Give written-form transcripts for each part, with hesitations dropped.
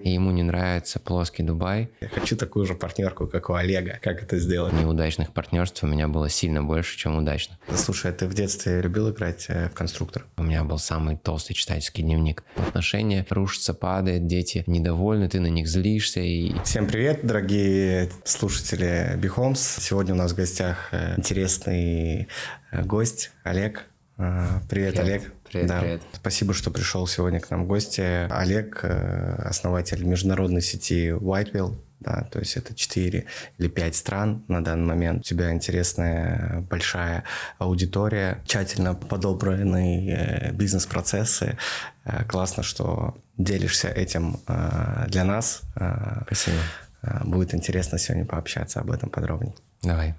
и ему не нравится плоский Дубай. Я хочу такую же партнерку, как у Олега. Как это сделать? Неудачных партнерств у меня было сильно больше, чем удачных. Слушай, а ты в детстве любил играть в конструктор? У меня был самый толстый читательский дневник. Отношения рушатся, падают, дети недовольны, ты на них злишься. Всем привет, дорогие слушатели BeHomes. Сегодня у нас в гостях интересный гость Олег. Привет, Олег. Привет. Спасибо, что пришел сегодня к нам в гости. Олег, основатель международной сети Whitewell. Да, то есть это 4 или 5 стран на данный момент. У тебя интересная большая аудитория, тщательно подобранные бизнес-процессы. Классно, что делишься этим для нас. Спасибо. Будет интересно сегодня пообщаться об этом подробнее. Давай.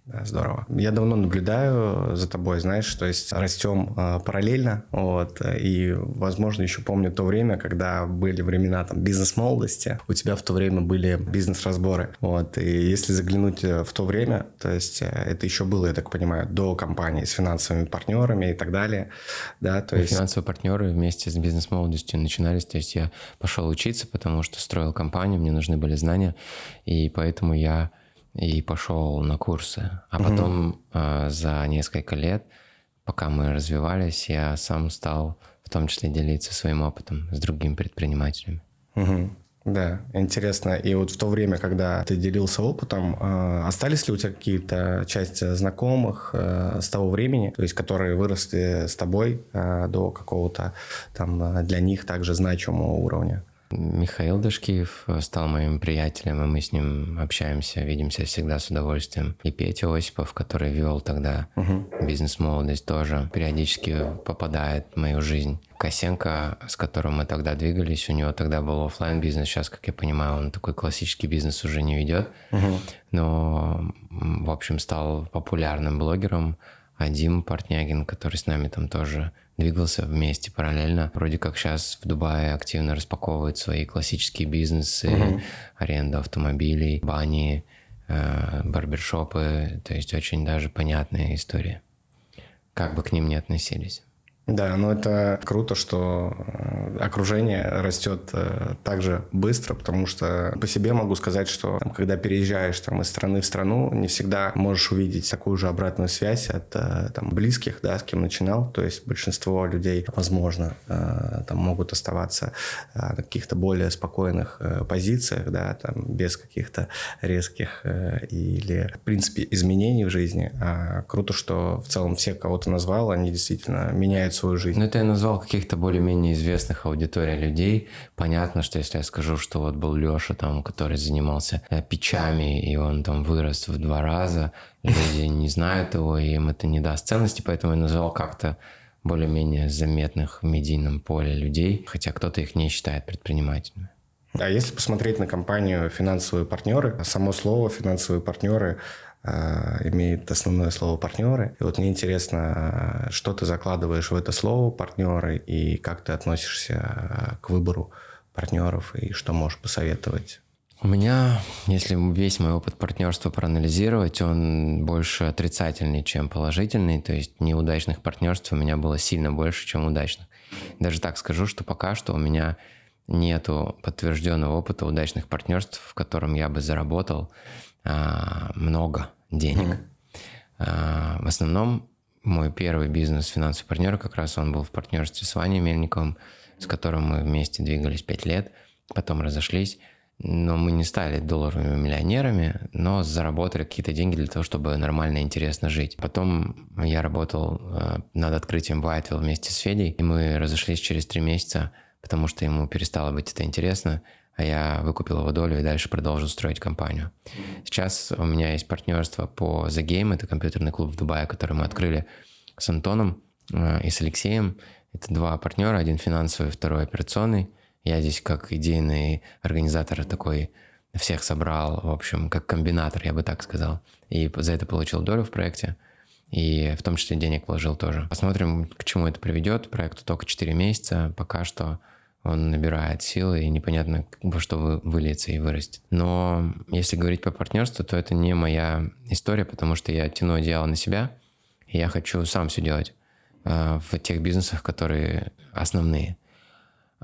Да, здорово. Я давно наблюдаю за тобой, знаешь, то есть растем параллельно, и, возможно, еще помню то время, когда были времена там бизнес-молодости, у тебя в то время были бизнес-разборы, и если заглянуть в то время, то есть это еще было, я так понимаю, до компании с финансовыми партнерами и так далее, да, то есть... Финансовые партнеры вместе с бизнес-молодостью начинались, то есть я пошел учиться, потому что строил компанию, мне нужны были знания, и поэтому я и пошел на курсы. А потом за несколько лет, пока мы развивались, я сам стал в том числе делиться своим опытом с другими предпринимателями. Да, интересно. И вот в то время, когда ты делился опытом, остались ли у тебя какие-то части знакомых с того времени, то есть которые выросли с тобой до какого-то там для них также значимого уровня? Михаил Дашкиев стал моим приятелем, и мы с ним общаемся, видимся всегда с удовольствием. И Петя Осипов, который вел тогда бизнес-молодость, тоже периодически попадает в мою жизнь. Косенко, с которым мы тогда двигались, у него тогда был офлайн бизнес. Сейчас, как я понимаю, он такой классический бизнес уже не ведет. Но, в общем, стал популярным блогером. А Дима Портнягин, который с нами там тоже двигался вместе параллельно, вроде как сейчас в Дубае активно распаковывает свои классические бизнесы, аренду автомобилей, бани, барбершопы, то есть очень даже понятная история, как бы к ним ни относились. Да, но это круто, что окружение растет так же быстро, потому что по себе могу сказать, что когда переезжаешь из страны в страну, не всегда можешь увидеть такую же обратную связь от близких, да, с кем начинал. То есть большинство людей, возможно, могут оставаться на каких-то более спокойных позициях, да, без каких-то резких или, в принципе, изменений в жизни. А круто, что в целом все, кого ты назвал, они действительно меняют свою жизнь. Ну, это я назвал каких-то более-менее известных аудиторий людей. Понятно, что если я скажу, что вот был Леша, который занимался печами, и он там вырос в 2 раза, люди не знают его, и им это не даст ценности, поэтому я назвал как-то более-менее заметных в медийном поле людей, хотя кто-то их не считает предпринимателями. А если посмотреть на компанию «Финансовые партнеры», само слово «финансовые партнеры» имеет основное слово «партнеры». И вот мне интересно, что ты закладываешь в это слово «партнеры» и как ты относишься к выбору партнеров и что можешь посоветовать? У меня, если весь мой опыт партнерства проанализировать, он больше отрицательный, чем положительный. То есть неудачных партнерств у меня было сильно больше, чем удачных. Даже так скажу, что пока что у меня нету подтвержденного опыта удачных партнерств, в котором я бы заработал много денег. В основном мой первый бизнес «Финансовые партнеры» как раз он был в партнерстве с Ваней Мельниковым, с которым мы вместе двигались 5 лет, потом разошлись. Но мы не стали долларовыми миллионерами, но заработали какие-то деньги для того, чтобы нормально и интересно жить. Потом я работал над открытием Whitewell вместе с Федей, и мы разошлись через 3 месяца, потому что ему перестало быть это интересно, а я выкупил его долю и дальше продолжил строить компанию. Сейчас у меня есть партнерство по The Game, это компьютерный клуб в Дубае, который мы открыли с Антоном и с Алексеем. Это 2 партнера, один финансовый, второй операционный. Я здесь как идейный организатор такой всех собрал, в общем, как комбинатор, я бы так сказал. И за это получил долю в проекте. И в том числе денег вложил тоже. Посмотрим, к чему это приведет. Проекту только 4 месяца. Пока что он набирает силы, и непонятно, во что выльется и вырастет. Но если говорить по партнерству, то это не моя история, потому что я тяну одеяло на себя, и я хочу сам все делать в тех бизнесах, которые основные.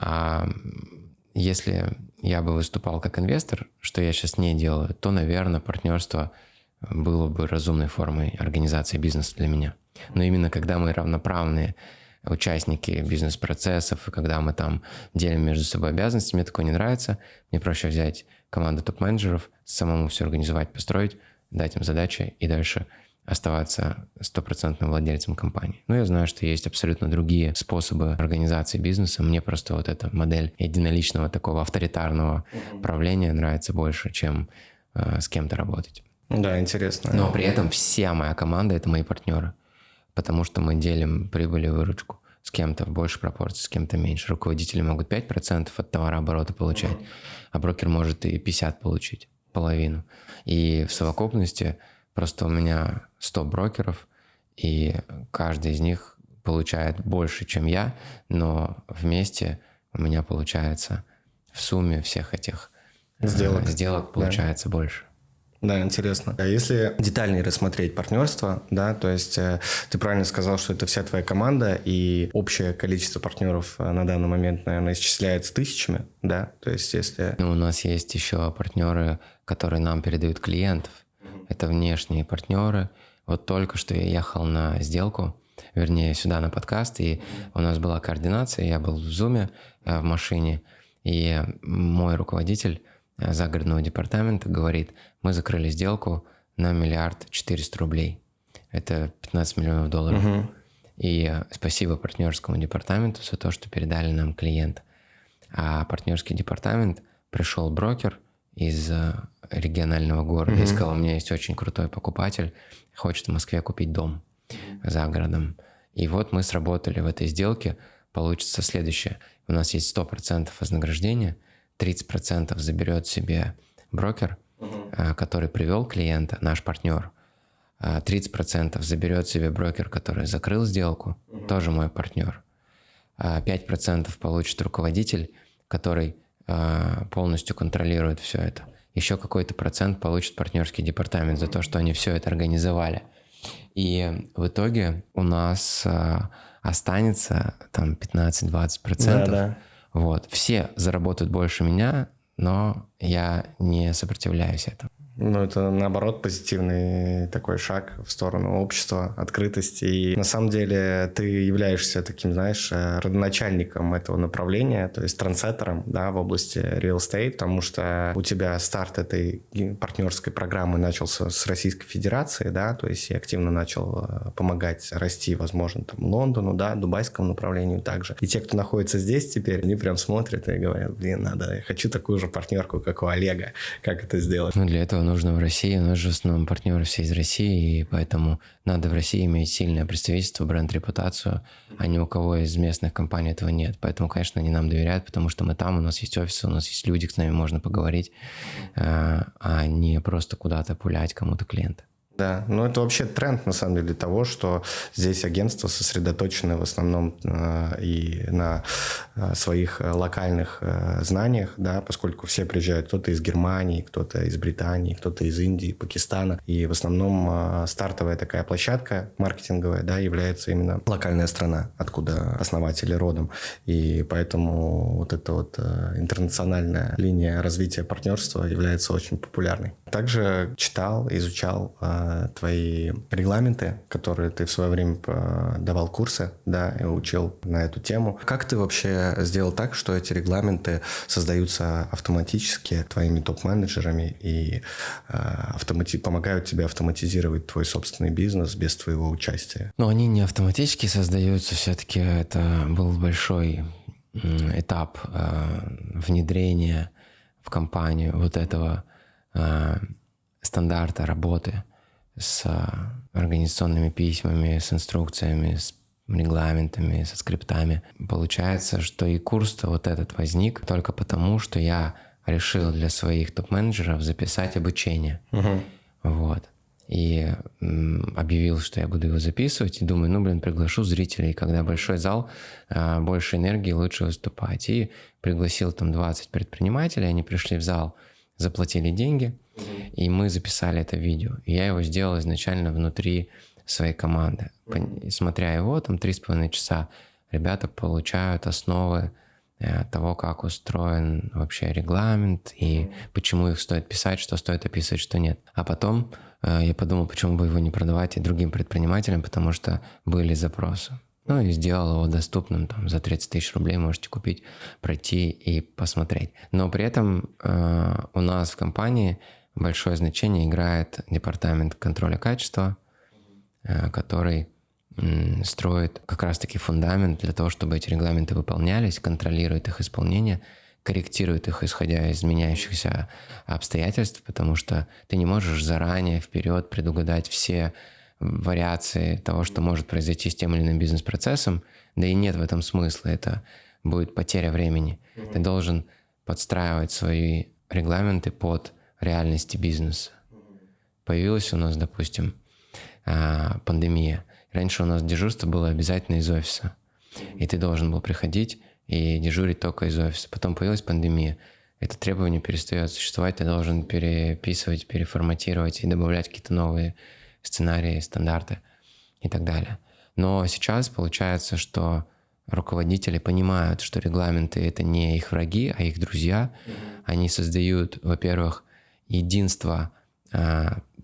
А если я бы выступал как инвестор, что я сейчас не делаю, то, наверное, партнерство было бы разумной формой организации бизнеса для меня. Но именно когда мы равноправные участники бизнес-процессов, и когда мы там делим между собой обязанности, мне такое не нравится. Мне проще взять команду топ-менеджеров, самому все организовать, построить, дать им задачи и дальше оставаться стопроцентным владельцем компании. Но я знаю, что есть абсолютно другие способы организации бизнеса. Мне просто вот эта модель единоличного такого авторитарного правления нравится больше, чем с кем-то работать. Да, интересно. Но при этом вся моя команда — это мои партнеры, потому что мы делим прибыль и выручку. С кем-то в большей пропорции, с кем-то меньше. Руководители могут 5% от товарооборота получать, а брокер может и 50 получить, половину. И в совокупности просто у меня 100 брокеров, и каждый из них получает больше, чем я, но вместе у меня получается в сумме всех этих сделок получается больше. Да, интересно. А если детальнее рассмотреть партнерство, да, то есть ты правильно сказал, что это вся твоя команда, и общее количество партнеров на данный момент, наверное, исчисляется тысячами, да, то есть если... У нас есть еще партнеры, которые нам передают клиентов. Это внешние партнеры. Вот только что я ехал на сделку, вернее, сюда на подкаст, и у нас была координация, я был в Zoom в машине, и мой руководитель загородного департамента говорит: мы закрыли сделку на 1 400 000 000 рублей. Это 15 миллионов долларов. И спасибо партнерскому департаменту за то, что передали нам клиента. А партнерский департамент пришел брокер из регионального города и сказал: у меня есть очень крутой покупатель, хочет в Москве купить дом за городом. И вот мы сработали в этой сделке. Получится следующее. У нас есть 100% вознаграждения, 30% заберет себе брокер, который привел клиента, наш партнер. 30% заберет себе брокер, который закрыл сделку, тоже мой партнер. 5% получит руководитель, который полностью контролирует все это. Еще какой-то процент получит партнерский департамент за то, что они все это организовали. И в итоге у нас останется там 15-20%. Да. Вот. Все заработают больше меня, но я не сопротивляюсь этому. Ну, это, наоборот, позитивный такой шаг в сторону общества, открытости. И на самом деле ты являешься таким, знаешь, родоначальником этого направления, то есть трендсеттером, да, в области real estate, потому что у тебя старт этой партнерской программы начался с Российской Федерации, да, то есть я активно начал помогать расти, возможно, там, Лондону, да, дубайскому направлению также. И те, кто находится здесь теперь, они прям смотрят и говорят: блин, я хочу такую же партнерку, как у Олега. Как это сделать? Ну, для этого нужно в России. У нас же в основном партнеры все из России, и поэтому надо в России иметь сильное представительство, бренд-репутацию, а ни у кого из местных компаний этого нет. Поэтому, конечно, они нам доверяют, потому что мы там, у нас есть офисы, у нас есть люди, с нами можно поговорить, а не просто куда-то пулять кому-то клиента. Да, ну это вообще тренд, на самом деле, того, что здесь агентства сосредоточены в основном и на своих локальных знаниях, да, поскольку все приезжают, кто-то из Германии, кто-то из Британии, кто-то из Индии, Пакистана, и в основном стартовая такая площадка маркетинговая, да, является именно локальная страна, откуда основатели родом, и поэтому вот эта вот интернациональная линия развития партнерства является очень популярной. Также читал, изучал твои регламенты, которые ты в свое время давал курсы, да, и учил на эту тему. Как ты вообще сделал так, что эти регламенты создаются автоматически твоими топ-менеджерами и помогают тебе автоматизировать твой собственный бизнес без твоего участия? Но они не автоматически создаются, все-таки это был большой этап внедрения в компанию вот этого стандарта работы с организационными письмами, с инструкциями, с регламентами, со скриптами. Получается, что и курс-то вот этот возник только потому, что я решил для своих топ-менеджеров записать обучение. Вот. И объявил, что я буду его записывать, и думаю, приглашу зрителей, когда большой зал, больше энергии, лучше выступать. И пригласил там 20 предпринимателей, они пришли в зал, заплатили деньги, и мы записали это видео. И я его сделал изначально внутри своей команды. Смотря его, там 3,5 часа, ребята получают основы того, как устроен вообще регламент и почему их стоит писать, что стоит описывать, что нет. А потом я подумал, почему бы его не продавать и другим предпринимателям, потому что были запросы. Ну и сделал его доступным, там, за 30 тысяч рублей можете купить, пройти и посмотреть. Но при этом у нас в компании большое значение играет департамент контроля качества, который строит как раз-таки фундамент для того, чтобы эти регламенты выполнялись, контролирует их исполнение, корректирует их, исходя из меняющихся обстоятельств, потому что ты не можешь заранее, вперед предугадать все вариации того, что может произойти с тем или иным бизнес-процессом, да и нет в этом смысла, это будет потеря времени. Ты должен подстраивать свои регламенты под реальности бизнеса. Появилась у нас, допустим, пандемия. Раньше у нас дежурство было обязательно из офиса, и ты должен был приходить и дежурить только из офиса. Потом появилась пандемия. Это требование перестает существовать, ты должен переписывать, переформатировать и добавлять какие-то новые сценарии, стандарты и так далее. Но сейчас получается, что руководители понимают, что регламенты — это не их враги, а их друзья. Они создают, во-первых, единство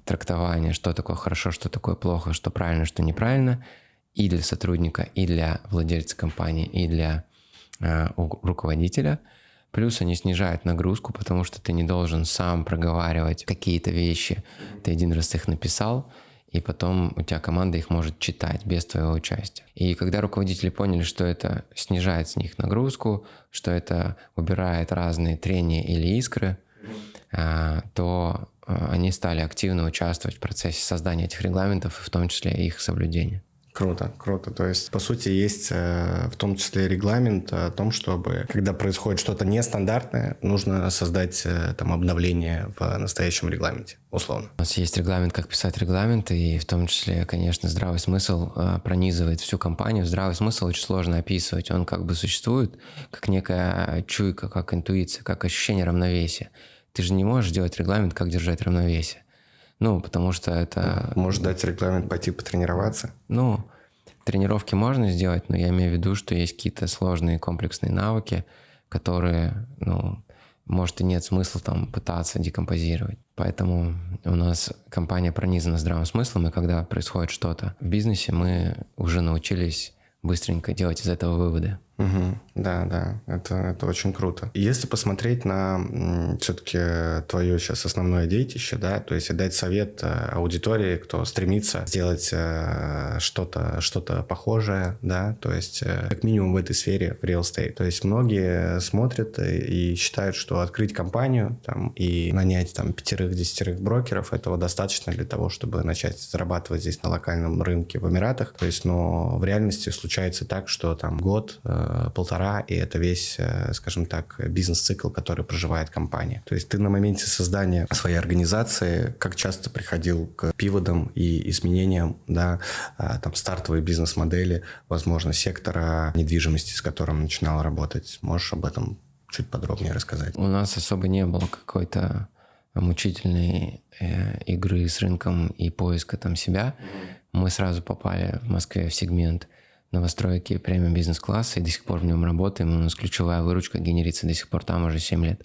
трактования, что такое хорошо, что такое плохо, что правильно, что неправильно, и для сотрудника, и для владельца компании, и для руководителя. Плюс они снижают нагрузку, потому что ты не должен сам проговаривать какие-то вещи. Ты один раз их написал, и потом у тебя команда их может читать без твоего участия. И когда руководители поняли, что это снижает с них нагрузку, что это убирает разные трения или искры, то они стали активно участвовать в процессе создания этих регламентов, в том числе и их соблюдения. Круто, круто. То есть, по сути, есть в том числе регламент о том, чтобы, когда происходит что-то нестандартное, нужно создать там обновление в настоящем регламенте, условно. У нас есть регламент, как писать регламенты, и в том числе, конечно, здравый смысл пронизывает всю компанию. Здравый смысл очень сложно описывать. Он как бы существует как некая чуйка, как интуиция, как ощущение равновесия. Ты же не можешь делать регламент, как держать равновесие. Ну, потому что это... Можешь дать регламент пойти потренироваться? Ну, тренировки можно сделать, но я имею в виду, что есть какие-то сложные комплексные навыки, которые, ну, может, и нет смысла там пытаться декомпозировать. Поэтому у нас компания пронизана здравым смыслом, и когда происходит что-то в бизнесе, мы уже научились быстренько делать из этого выводы. Угу. Да, это очень круто. Если посмотреть на все-таки твое сейчас основное детище, да, то есть дать совет аудитории, кто стремится сделать что-то похожее, да, то есть как минимум в этой сфере в real estate. То есть многие смотрят и считают, что открыть компанию там, и нанять там 5-10 брокеров, этого достаточно для того, чтобы начать зарабатывать здесь на локальном рынке в Эмиратах. То есть, но в реальности случается так, что там год, полтора, и это весь, скажем так, бизнес-цикл, который проживает компания. То есть ты на моменте создания своей организации как часто приходил к пивотам и изменениям, да, там стартовой бизнес-модели, возможно, сектора недвижимости, с которым начинал работать. Можешь об этом чуть подробнее рассказать? У нас особо не было какой-то мучительной игры с рынком и поиска там себя. Мы сразу попали в Москве в сегмент новостройки премиум бизнес-класса и до сих пор в нем работаем. У нас ключевая выручка генерится до сих пор там уже 7 лет.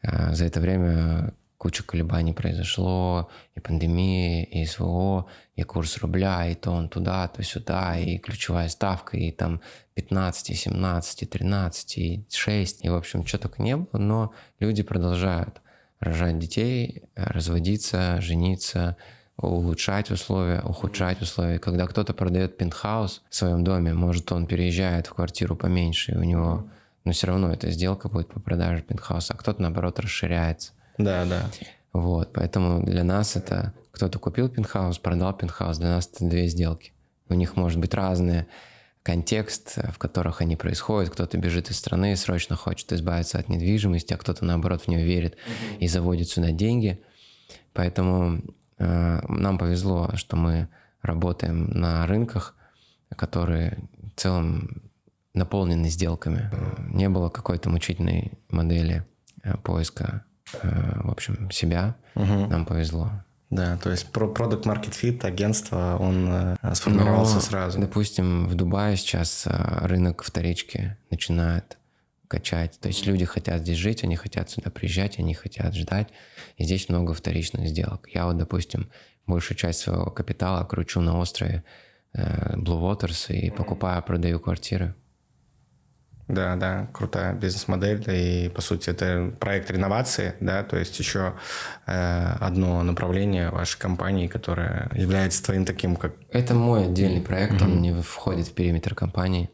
За это время куча колебаний произошло, и пандемия, и СВО, и курс рубля, и то он туда, то сюда, и ключевая ставка, и там 15, и 17, и 13, и 6, и в общем, что только не было, но люди продолжают рожать детей, разводиться, жениться, улучшать условия, ухудшать условия. Когда кто-то продает пентхаус в своем доме, может, он переезжает в квартиру поменьше, и у него, но все равно эта сделка будет по продаже пентхауса, а кто-то, наоборот, расширяется. Да. Вот, поэтому для нас это кто-то купил пентхаус, продал пентхаус, для нас это две сделки. У них может быть разный контекст, в которых они происходят. Кто-то бежит из страны, срочно хочет избавиться от недвижимости, а кто-то, наоборот, в нее верит и заводит сюда деньги. Поэтому нам повезло, что мы работаем на рынках, которые в целом наполнены сделками. Не было какой-то мучительной модели поиска, в общем, себя. Нам повезло. Да, то есть Product Market Fit агентство, он сформировался сразу. Допустим, в Дубае сейчас рынок вторички начинает качать. То есть люди хотят здесь жить, они хотят сюда приезжать, они хотят ждать. И здесь много вторичных сделок. Я вот, допустим, большую часть своего капитала кручу на острове Blue Waters и покупаю, продаю квартиры. Да, крутая бизнес-модель. И, по сути, это проект реновации, да, то есть еще одно направление вашей компании, которое является твоим таким, как... Это мой отдельный проект, он не входит в периметр компании,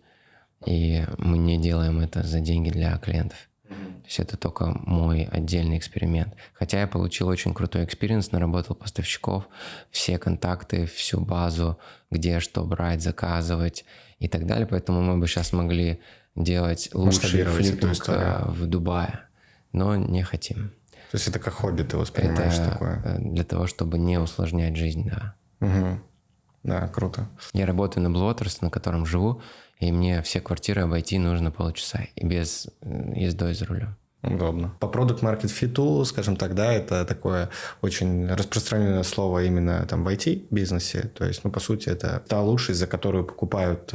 и мы не делаем это за деньги для клиентов. То есть это только мой отдельный эксперимент. Хотя я получил очень крутой экспириенс, наработал поставщиков, все контакты, всю базу, где что брать, заказывать и так далее. Поэтому мы бы сейчас могли делать лучший флиппинг в Дубае, но не хотим. То есть это как хобби ты воспринимаешь это такое? Для того, чтобы не усложнять жизнь, да. Угу. Да, круто. Я работаю на Blue Waters, на котором живу, и мне все квартиры обойти нужно полчаса, и без ездой за рулем. Удобно. По Product Market Fit, скажем так, да, это такое очень распространенное слово именно там в IT-бизнесе. То есть, по сути, это та лучшесть, за которую покупают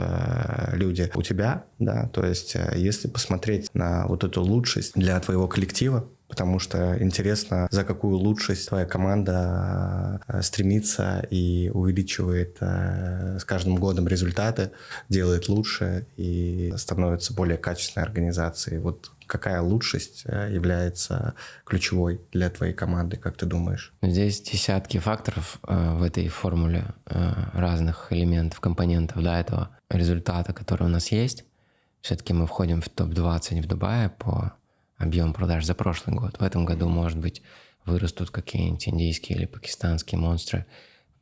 люди у тебя, да. То есть, если посмотреть на вот эту лучшесть для твоего коллектива, потому что интересно, за какую лучшесть твоя команда стремится и увеличивает с каждым годом результаты, делает лучше и становится более качественной организацией. Вот какая лучшесть является ключевой для твоей команды, как ты думаешь? Здесь десятки факторов в этой формуле разных элементов, компонентов, да, этого результата, который у нас есть. Все-таки мы входим в топ-20 в Дубае по объем продаж за прошлый год. В этом году, может быть, вырастут какие-нибудь индийские или пакистанские монстры.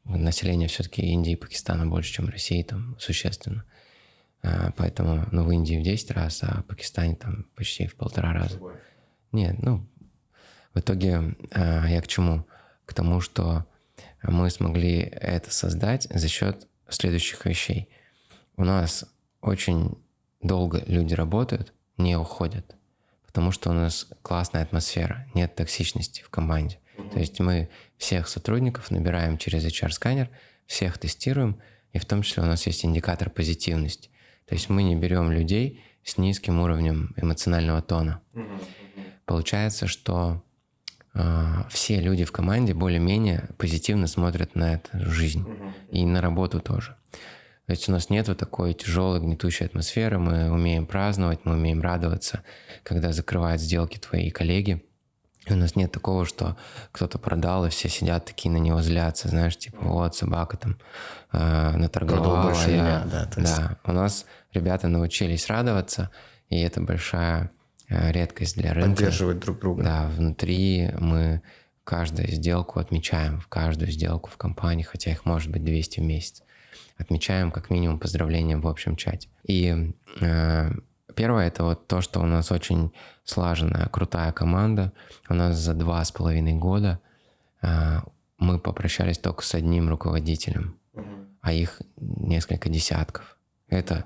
Население все-таки Индии и Пакистана больше, чем России, там существенно. Поэтому, в Индии в 10 раз, а в Пакистане там почти в 1,5 раза. Нет, в итоге я к чему? К тому, что мы смогли это создать за счет следующих вещей. У нас очень долго люди работают, не уходят, потому что у нас классная атмосфера, нет токсичности в команде. То есть мы всех сотрудников набираем через HR-сканер, всех тестируем, и в том числе у нас есть индикатор позитивности. То есть мы не берем людей с низким уровнем эмоционального тона. Получается, что все люди в команде более-менее позитивно смотрят на эту жизнь и на работу тоже. То есть у нас нет такой тяжелой, гнетущей атмосферы, мы умеем праздновать, мы умеем радоваться, когда закрывают сделки твои коллеги. И у нас нет такого, что кто-то продал, и все сидят такие на него злятся, знаешь, типа, вот собака там наторговала. Больше меня, да. Да, у нас ребята научились радоваться, и это большая редкость для рынка. Поддерживать друг друга. Да, внутри мы каждую сделку отмечаем, в каждую сделку в компании, хотя их может быть 200 в месяц. Отмечаем как минимум поздравления в общем чате. И первое — это то, что у нас очень слаженная, крутая команда. У нас за 2,5 года мы попрощались только с одним руководителем, а их несколько десятков. Это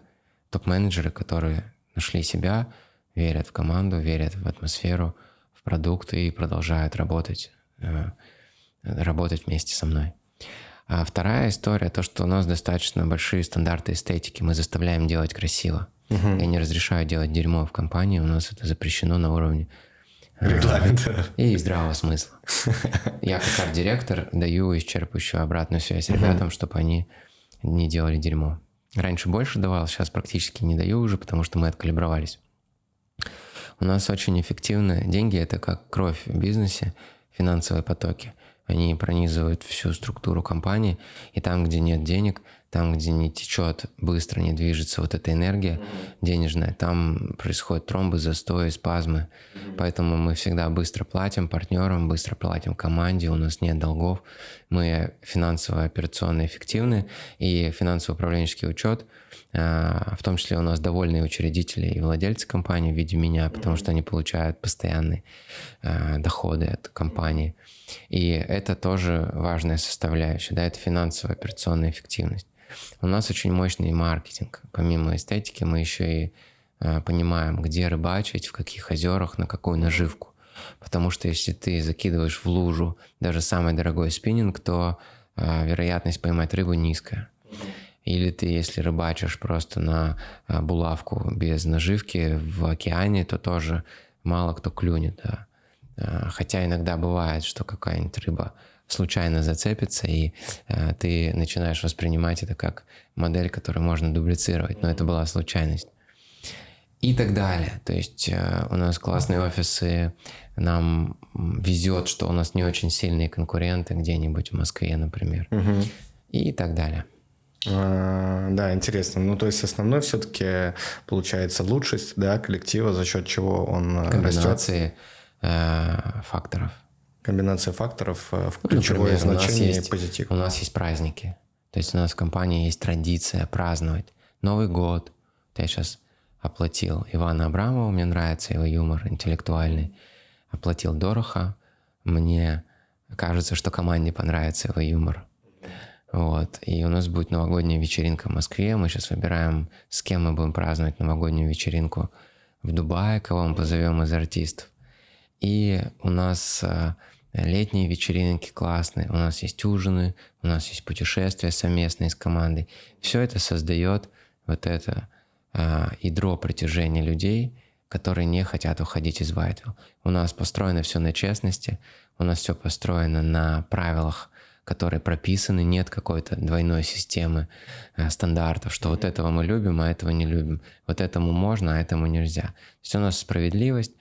топ-менеджеры, которые нашли себя, верят в команду, верят в атмосферу, в продукт и продолжают работать вместе со мной. А вторая история — то, что у нас достаточно большие стандарты эстетики. Мы заставляем делать красиво. Я не разрешаю делать дерьмо в компании. У нас это запрещено на уровне регламента и здравого смысла. Я как арт-директор даю исчерпывающую обратную связь ребятам, чтобы они не делали дерьмо. Раньше больше давал, сейчас практически не даю уже, потому что мы откалибровались. У нас очень эффективно. Деньги — это как кровь в бизнесе, финансовые потоки. Они пронизывают всю структуру компании, и там, где нет денег, там, где не течет быстро, не движется вот эта энергия денежная, там происходят тромбы, застои, спазмы. Поэтому мы всегда быстро платим партнерам, быстро платим команде, у нас нет долгов. Мы финансово-операционно эффективны, и финансово-управленческий учет, в том числе у нас довольные учредители и владельцы компании в виде меня, потому что они получают постоянные доходы от компании. И это тоже важная составляющая, да, это финансовая операционная эффективность. У нас очень мощный маркетинг. Помимо эстетики мы еще и понимаем, где рыбачить, в каких озерах, на какую наживку. Потому что если ты закидываешь в лужу даже самый дорогой спиннинг, то вероятность поймать рыбу низкая. Или ты, если рыбачишь просто на булавку без наживки в океане, то тоже мало кто клюнет, да. Хотя иногда бывает, что какая-нибудь рыба случайно зацепится, и ты начинаешь воспринимать это как модель, которую можно дублицировать, но это была случайность. И так далее. То есть у нас классные офисы, нам везет, что у нас не очень сильные конкуренты где-нибудь в Москве, например, и так далее. Да, интересно. Ну, то есть основной все-таки получается лучшесть, да, коллектива, за счет чего он растет. Комбинации факторов. Комбинация факторов в ключевое значение и позитив. У нас есть праздники. То есть у нас в компании есть традиция праздновать Новый год. Я сейчас оплатил Ивана Абрамова, мне нравится его юмор интеллектуальный. Оплатил Дороха. Мне кажется, что команде понравится его юмор. Вот. И у нас будет новогодняя вечеринка в Москве. Мы сейчас выбираем, с кем мы будем праздновать новогоднюю вечеринку в Дубае, кого мы позовем из артистов. И у нас летние вечеринки классные, у нас есть ужины, у нас есть путешествия совместные с командой. Все это создает вот это ядро притяжения людей, которые не хотят уходить из Whiteville. У нас построено все на честности, у нас все построено на правилах, которые прописаны, нет какой-то двойной системы стандартов, что вот этого мы любим, а этого не любим. Вот этому можно, а этому нельзя. То есть у нас справедливость,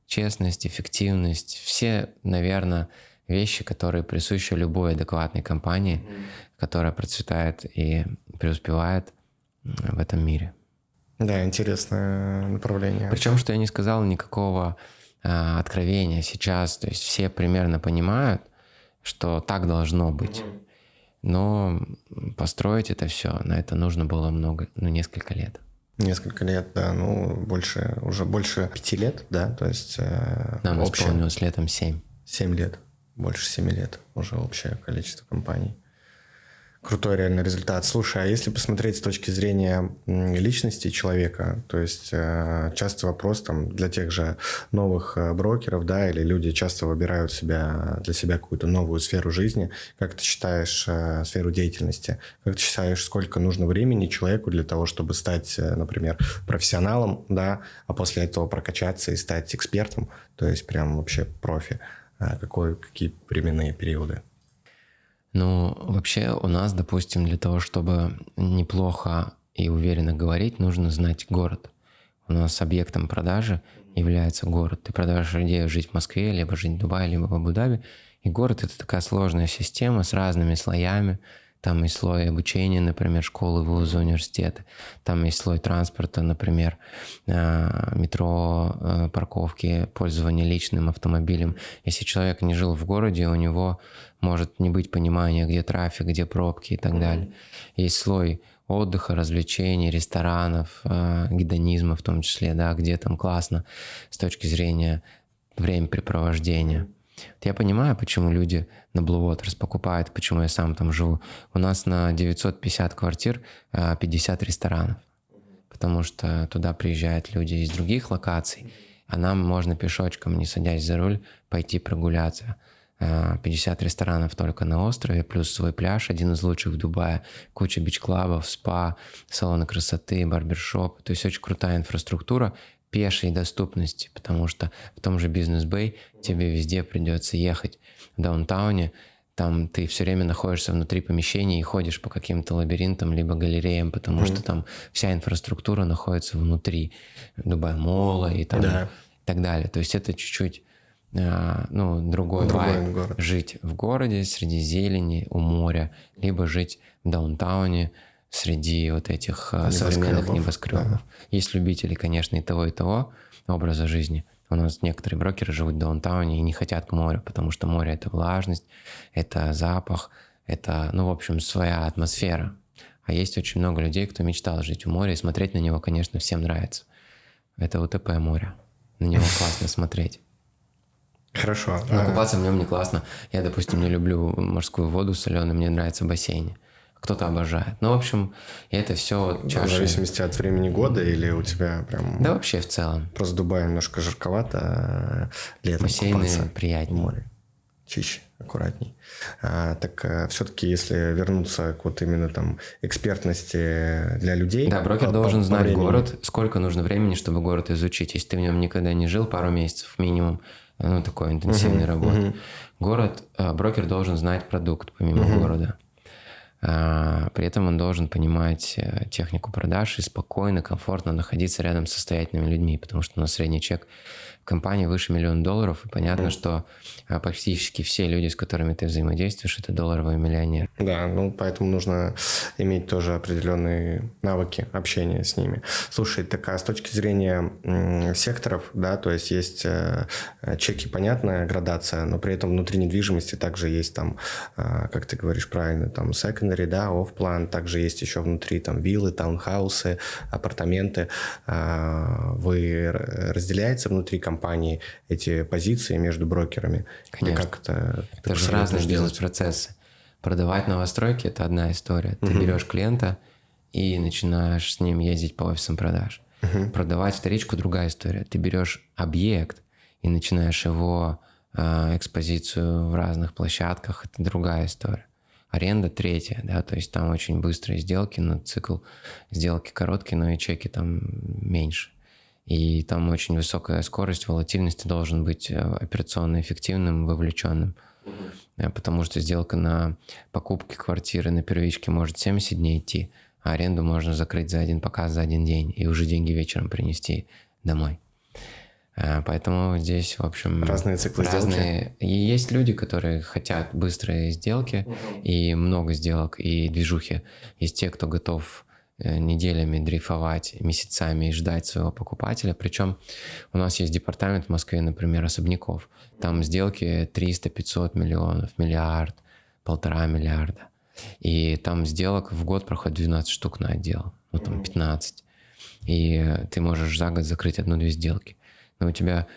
честность, эффективность, все, наверное, вещи, которые присущи любой адекватной компании, которая процветает и преуспевает в этом мире. Да, интересное направление. Причем, что я не сказал, никакого откровения сейчас, то есть все примерно понимают, что так должно быть. Но построить это все, на это нужно было несколько лет. Несколько лет, да, уже больше 5 лет, да, то есть нам исполнилось летом 7. 7 лет, больше 7 лет уже общее количество компаний. Крутой реальный результат. Слушай, а если посмотреть с точки зрения личности человека, то есть часто вопрос там для тех же новых брокеров, да, или люди часто выбирают для себя какую-то новую сферу жизни. Как ты считаешь сферу деятельности? Как ты считаешь, сколько нужно времени человеку для того, чтобы стать, например, профессионалом, да, а после этого прокачаться и стать экспертом, то есть прям вообще профи? Какие временные периоды? Ну, вообще у нас, допустим, для того, чтобы неплохо и уверенно говорить, нужно знать город. У нас объектом продажи является город. Ты продаешь идею жить в Москве, либо жить в Дубае, либо в Абу-Даби. И город — это такая сложная система с разными слоями. Там есть слой обучения, например, школы, вузы, университеты. Там есть слой транспорта, например, метро, парковки, пользование личным автомобилем. Если человек не жил в городе, у него может не быть понимания, где трафик, где пробки и так далее. Есть слой отдыха, развлечений, ресторанов, гедонизма в том числе, да, где там классно с точки зрения времяпрепровождения. Я понимаю, почему люди на Blue Waters покупают, почему я сам там живу. У нас на 950 квартир 50 ресторанов, потому что туда приезжают люди из других локаций, а нам можно пешочком, не садясь за руль, пойти прогуляться. 50 ресторанов только на острове, плюс свой пляж, один из лучших в Дубае, куча бич-клабов, спа, салоны красоты, барбершоп. То есть очень крутая инфраструктура пешей доступности, потому что в том же Бизнес-Бэй тебе везде придется ехать. В даунтауне там ты все время находишься внутри помещений и ходишь по каким-то лабиринтам либо галереям, потому что там вся инфраструктура находится внутри Дубай-молла и там, и так далее. То есть это чуть-чуть другой вайб. Город. Жить в городе среди зелени, у моря, либо жить в даунтауне среди вот этих современных небоскребов. Да. Есть любители, конечно, и того образа жизни. У нас некоторые брокеры живут в даунтауне и не хотят к морю, потому что море — это влажность, это запах, это, в общем, своя атмосфера. А есть очень много людей, кто мечтал жить у моря, и смотреть на него, конечно, всем нравится. Это УТП море. На него классно смотреть. Хорошо. Но купаться в нем не классно. Я, допустим, не люблю морскую воду соленую, мне нравится в бассейне. Кто-то обожает. В общем, это все чаши. В зависимости от времени года или у тебя прям... Да вообще в целом. Просто Дубай немножко жарковато, а летом бассейны купаться приятнее. в море. чище, аккуратней. Так все-таки, если вернуться к вот именно там экспертности для людей... Да, брокер должен знать город, сколько нужно времени, чтобы город изучить. Если ты в нем никогда не жил, пару месяцев минимум, ну, такой интенсивной работы. Брокер должен знать продукт помимо города. При этом он должен понимать технику продаж и спокойно, комфортно находиться рядом с состоятельными людьми, потому что у нас средний чек в компании выше $1 миллион, и понятно, что практически все люди, с которыми ты взаимодействуешь, это долларовые миллионеры. Да, ну поэтому нужно иметь тоже определенные навыки общения с ними. Слушай, так а с точки зрения секторов, да, то есть чеки, понятная градация, но при этом внутри недвижимости также есть там, как ты говоришь правильно, там secondary, да, off-plan, также есть еще внутри там виллы, таунхаусы, апартаменты. Вы разделяете внутри компании эти позиции между брокерами? Конечно. Как это же разные бизнес-процессы. Продавать новостройки – это одна история. Ты берешь клиента и начинаешь с ним ездить по офисам продаж. Продавать вторичку – другая история. Ты берешь объект и начинаешь его экспозицию в разных площадках – это другая история. Аренда – третья, да, то есть там очень быстрые сделки, но цикл сделки короткий, но и чеки там меньше. И там очень высокая скорость, волатильность, ты должен быть операционно эффективным, вовлеченным. Потому что сделка на покупке квартиры на первичке может 70 дней идти, а аренду можно закрыть за один показ за один день и уже деньги вечером принести домой. Поэтому здесь, в общем... Разные циклы сделки. И есть люди, которые хотят быстрые сделки и много сделок, и движухи. Есть те, кто готов неделями дрейфовать, месяцами и ждать своего покупателя. Причем у нас есть департамент в Москве, например, особняков. Там сделки 300-500 миллионов, миллиард, 1,5 миллиарда. И там сделок в год проходит 12 штук на отдел, ну там 15. И ты можешь за год закрыть 1-2 сделки. Но у тебя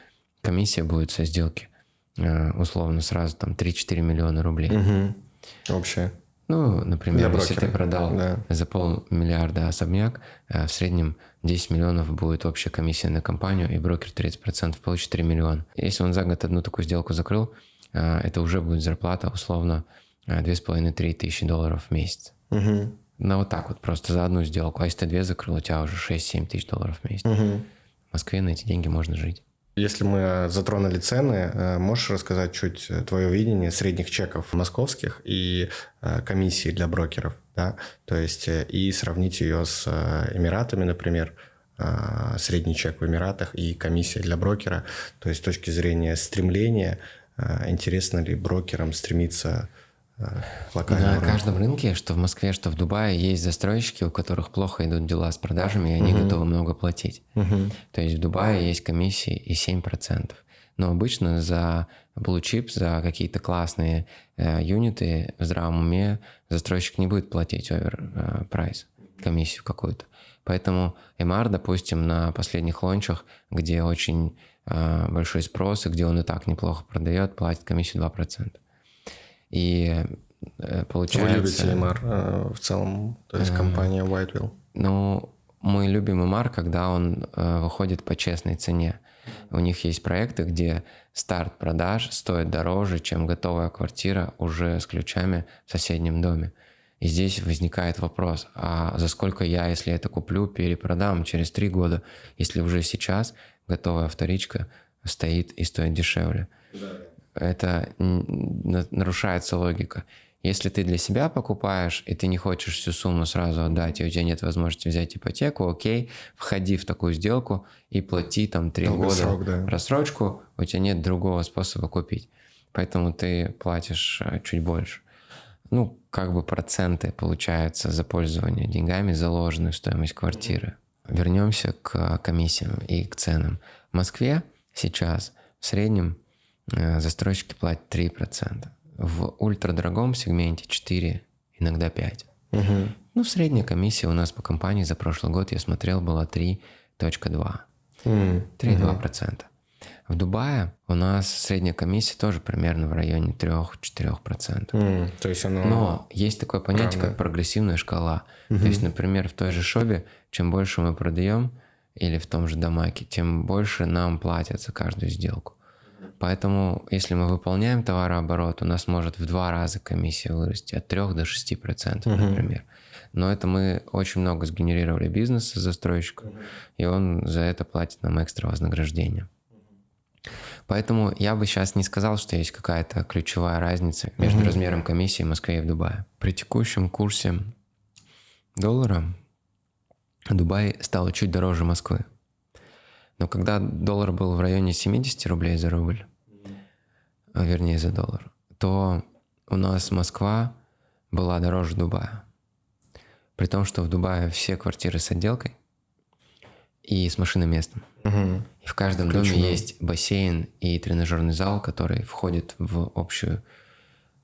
комиссия будет со сделки условно сразу там 3-4 миллиона рублей. Общая. Ну, например, если ты продал за $500 миллиона особняк, в среднем 10 миллионов будет общая комиссия на компанию, и брокер 30% получит 3 миллиона. Если он за год одну такую сделку закрыл, это уже будет зарплата условно 2,5-3 тысячи долларов в месяц. Ну, вот так вот, просто за одну сделку. А если ты 2 закрыл, у тебя уже 6-7 тысяч долларов в месяц. В Москве на эти деньги можно жить. Если мы затронули цены, можешь рассказать чуть твое видение средних чеков московских и комиссии для брокеров, да? То есть и сравнить ее с Эмиратами, например, средний чек в Эмиратах и комиссия для брокера. То есть с точки зрения стремления, интересно ли брокерам стремиться локально? На каждом рынке, что в Москве, что в Дубае, есть застройщики, у которых плохо идут дела с продажами, и они готовы много платить. То есть в Дубае есть комиссии и 7%. Но обычно за blue chip, за какие-то классные юниты в здравом уме застройщик не будет платить оверпрайс, комиссию какую-то. Поэтому MR, допустим, на последних лончах, где очень большой спрос, и где он и так неплохо продает, платит комиссию 2%. И получается... Вы любите MR в целом, то есть компания Whitewell? Ну, мы любим MR, когда он выходит по честной цене. У них есть проекты, где старт продаж стоит дороже, чем готовая квартира уже с ключами в соседнем доме. И здесь возникает вопрос, а за сколько я, если это куплю, перепродам через 3 года, если уже сейчас готовая вторичка стоит и стоит дешевле? Это нарушается логика. Если ты для себя покупаешь, и ты не хочешь всю сумму сразу отдать, и у тебя нет возможности взять ипотеку, окей, входи в такую сделку и плати там 3 года рассрочку, у тебя нет другого способа купить. Поэтому ты платишь чуть больше. Ну, как бы проценты получаются за пользование деньгами, заложенные в стоимость квартиры. Вернемся к комиссиям и к ценам. В Москве сейчас в среднем застройщики платят 3%. В ультрадорогом сегменте 4%, иногда 5%. Ну, средняя комиссия у нас по компании за прошлый год, я смотрел, была 3,2%. 3,2%. В Дубае у нас средняя комиссия тоже примерно в районе 3-4%. То есть оно... Но есть такое понятие, как прогрессивная шкала. То есть, например, в той же Шобе, чем больше мы продаем, или в том же Дамаке, тем больше нам платят за каждую сделку. Поэтому, если мы выполняем товарооборот, у нас может в 2 раза комиссия вырасти, от 3 до 6%, например. Но это мы очень много сгенерировали бизнеса застройщику, и он за это платит нам экстра вознаграждение. Поэтому я бы сейчас не сказал, что есть какая-то ключевая разница между размером комиссии в Москве и в Дубае. При текущем курсе доллара Дубай стал чуть дороже Москвы. Но когда доллар был в районе 70 рублей за рубль, вернее за доллар, то у нас Москва была дороже Дубая. При том, что в Дубае все квартиры с отделкой и с машиноместом. И в каждом доме есть бассейн и тренажерный зал, который входит в общую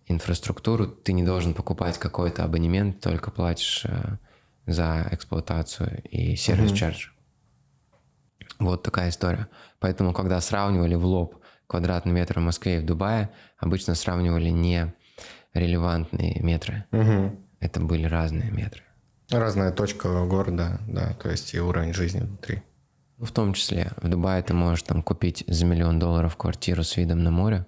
инфраструктуру. Ты не должен покупать какой-то абонемент, только платишь за эксплуатацию и сервис-чардж. Вот такая история. Поэтому, когда сравнивали в лоб квадратный метр в Москве и в Дубае, обычно сравнивали не релевантные метры. Это были разные метры. Разная точка города, да, то есть и уровень жизни внутри. В том числе. В Дубае ты можешь там купить за $1 миллион квартиру с видом на море,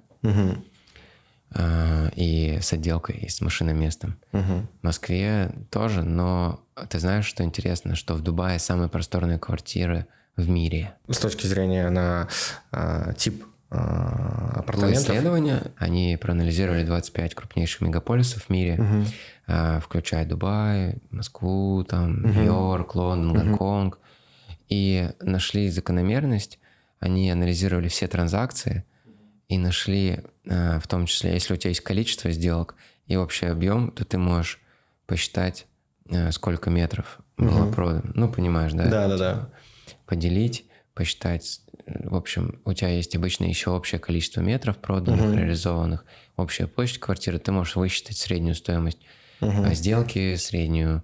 и с отделкой, и с машиноместом. В Москве тоже, но ты знаешь, что интересно, что в Дубае самые просторные квартиры в мире. С точки зрения на тип апартаментов? Исследования, они проанализировали 25 крупнейших мегаполисов в мире, включая Дубай, Москву, там, Нью-Йорк, Лондон, Гонконг, и нашли закономерность. Они анализировали все транзакции и нашли, в том числе, если у тебя есть количество сделок и общий объем, то ты можешь посчитать, сколько метров было продано. Ну, понимаешь, да? Да. Поделить, посчитать. В общем, у тебя есть обычно еще общее количество метров проданных, реализованных, общая площадь квартиры. Ты можешь высчитать среднюю стоимость сделки, среднюю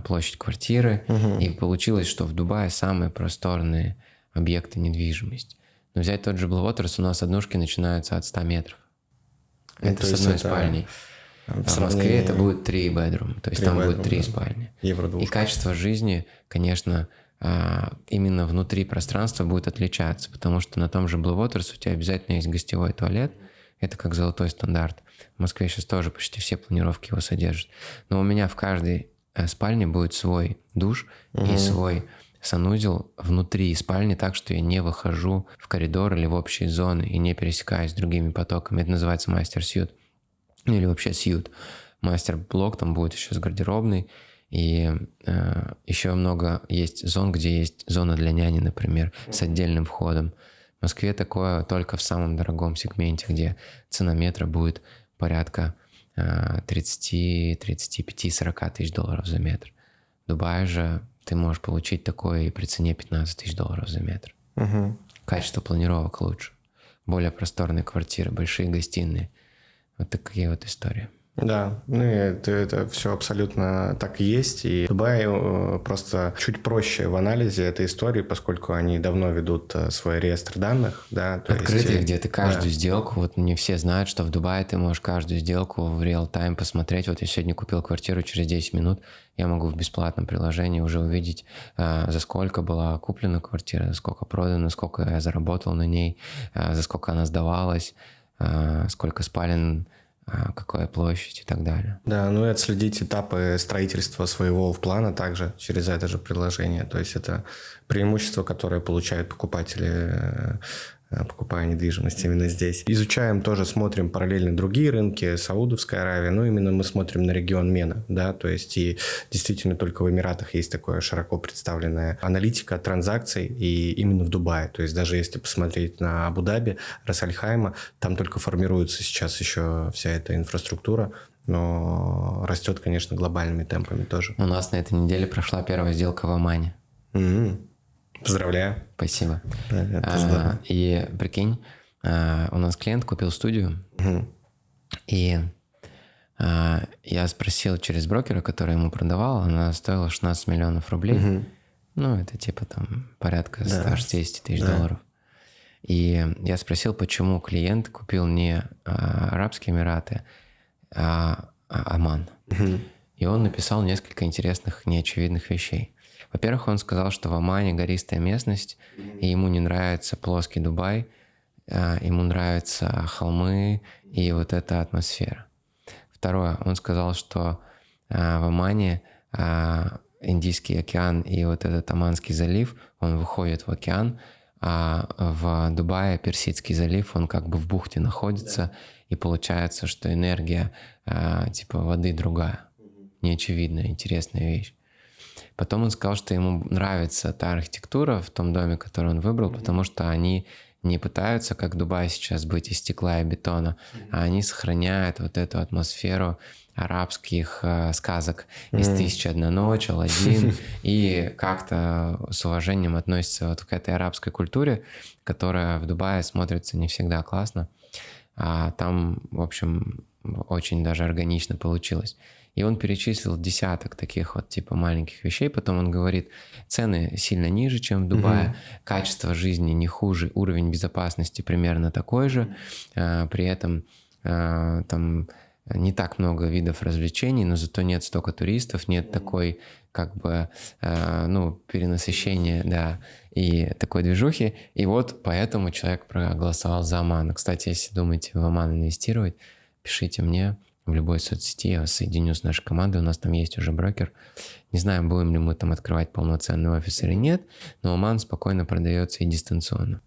площадь квартиры. И получилось, что в Дубае самые просторные объекты недвижимости. Но взять тот же Blue Waters, у нас однушки начинаются от 100 метров. Это с одной спальней. А в Москве это будет 3 bedroom, то есть там будет 3 спальни. И качество жизни, конечно, именно внутри пространства будет отличаться, потому что на том же Blue Waters у тебя обязательно есть гостевой туалет. Это как золотой стандарт. В Москве сейчас тоже почти все планировки его содержат. Но у меня в каждой спальне будет свой душ и свой санузел внутри спальни, так что я не выхожу в коридор или в общие зоны и не пересекаюсь с другими потоками. Это называется мастер-сьют. Или вообще сьют. Мастер-блок там будет еще с гардеробной. И еще много есть зон, где есть зона для няни, например, с отдельным входом. В Москве такое только в самом дорогом сегменте, где цена метра будет порядка 30, 35, 40 тысяч долларов за метр. В Дубае же ты можешь получить такое и при цене 15 тысяч долларов за метр. Качество планировок лучше. Более просторные квартиры, большие гостиные. Вот такие вот истории. Да, ну и это все абсолютно так и есть. И Дубай просто чуть проще в анализе этой истории, поскольку они давно ведут свой реестр данных. Да, открытый, где ты каждую сделку, вот не все знают, что в Дубае ты можешь каждую сделку в реал-тайм посмотреть. Вот я сегодня купил квартиру, через 10 минут я могу в бесплатном приложении уже увидеть, за сколько была куплена квартира, за сколько продана, сколько я заработал на ней, за сколько она сдавалась, сколько спален, какая площадь и так далее. Да, ну и отследить этапы строительства своего плана также через это же приложение. То есть это преимущество, которое получают покупатели, покупая недвижимость именно здесь. Изучаем тоже, смотрим параллельно другие рынки, Саудовская Аравия, но именно мы смотрим на регион МЕНА, да, то есть и действительно только в Эмиратах есть такое широко представленная аналитика транзакций, и именно в Дубае, то есть даже если посмотреть на Абу-Даби, Рас-Аль-Хайма, там только формируется сейчас еще вся эта инфраструктура, но растет, конечно, глобальными темпами тоже. У нас на этой неделе прошла первая сделка в Омане. Поздравляю. Спасибо. Да, и прикинь, у нас клиент купил студию, и я спросил через брокера, который ему продавал, она стоила 16 миллионов рублей. Ну, это типа там порядка 160 тысяч долларов. И я спросил, почему клиент купил не Арабские Эмираты, а Оман. И он написал несколько интересных, неочевидных вещей. Во-первых, он сказал, что в Омане гористая местность, и ему не нравится плоский Дубай, ему нравятся холмы и вот эта атмосфера. Второе, он сказал, что в Омане Индийский океан и вот этот Оманский залив, он выходит в океан, а в Дубае Персидский залив, он как бы в бухте находится, и получается, что энергия типа воды другая. Неочевидная, интересная вещь. Потом он сказал, что ему нравится та архитектура в том доме, который он выбрал, потому что они не пытаются, как Дубай сейчас, быть из стекла и бетона, а они сохраняют вот эту атмосферу арабских сказок из «Тысяча одна ночь», «Аладдин», и как-то с уважением относятся вот к этой арабской культуре, которая в Дубае смотрится не всегда классно, а там, в общем, очень даже органично получилось. И он перечислил десяток таких вот типа маленьких вещей. Потом он говорит, цены сильно ниже, чем в Дубае, качество жизни не хуже, уровень безопасности примерно такой же. При этом там не так много видов развлечений, но зато нет столько туристов, нет такой как бы, перенасыщения, да, и такой движухи. И вот поэтому человек проголосовал за Оман. Кстати, если думаете в Оман инвестировать, пишите мне в любой соцсети, я вас соединю с нашей командой, у нас там есть уже брокер. Не знаю, будем ли мы там открывать полноценный офис или нет, но Оман спокойно продается и дистанционно.